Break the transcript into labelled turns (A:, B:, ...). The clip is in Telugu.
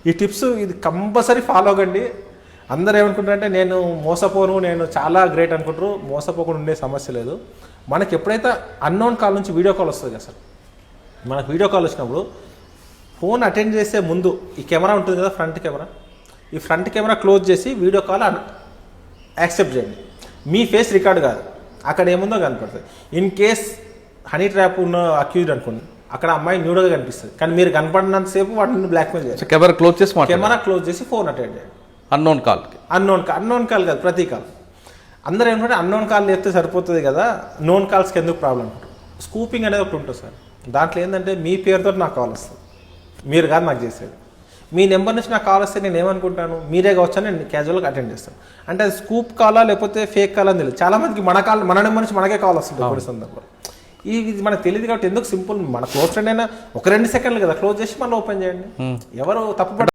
A: ఈ టిప్స్ ఇది కంపల్సరీ ఫాలో అవ్వండి. అందరూ ఏమనుకుంటారంటే నేను మోసపోను, నేను చాలా గ్రేట్ అనుకుంటారు. మోసపోకుండా ఉండే సమస్య లేదు. మనకి ఎప్పుడైతే అన్నోన్ కాల్ నుంచి వీడియో కాల్ వస్తుంది కదా సార్, మనకు వీడియో కాల్ వచ్చినప్పుడు ఫోన్ అటెండ్ చేసే ముందు ఈ కెమెరా ఉంటుంది కదా, ఫ్రంట్ కెమెరా, ఈ ఫ్రంట్ కెమెరా క్లోజ్ చేసి వీడియో కాల్ యాక్సెప్ట్ చేయండి. మీ ఫేస్ రికార్డ్ కాదు, అక్కడ ఏముందో కనపడుతుంది. ఇన్ కేస్ హనీ ట్రాప్ ఉన్న అక్యూజ్డ్ అనుకోండి, అక్కడ అమ్మాయి న్యూడ్గా కనిపిస్తుంది, కానీ మీరు కనపడినంతసేపు వాటిని బ్లాక్మెయిల్ చేయాలి. కెమెరా క్లోజ్ చేసి ఫోన్ అటెండ్ చేయండి. అన్నోన్ కాల్ కాదు, ప్రతి కాల్. అందరూ ఏంటంటే అన్నోన్ కాల్ చేస్తే సరిపోతుంది కదా, నోన్ కాల్స్కి ఎందుకు ప్రాబ్లం అంటారు. స్కూపింగ్ అనేది ఒకటి ఉంటుంది సార్. దాంట్లో ఏంటంటే మీ పేరుతో నాకు కాల్ వస్తుంది, మీరు కాదు నాకు చేసేది. మీ నెంబర్ నుంచి నాకు కాల్ వస్తే నేను ఏమనుకుంటాను, మీరే కావచ్చు అని నేను క్యాజువల్గా అటెండ్ చేస్తాను. అంటే అది స్కూప్ కాలా లేకపోతే ఫేక్ కాలా అని తెలియదు. చాలా మందికి మన నెంబర్ నుంచి మనకే కాల్ వస్తుంది కొన్ని సందర్భాలు. ఇది మనకు తెలియదు కాబట్టి ఎందుకు సింపుల్, మన క్లోజ్ ఫ్రెండ్ అయినా ఒక 2 సెకండ్లు కదా, క్లోజ్ చేసి మళ్ళీ ఓపెన్ చేయండి. ఎవరు తప్పు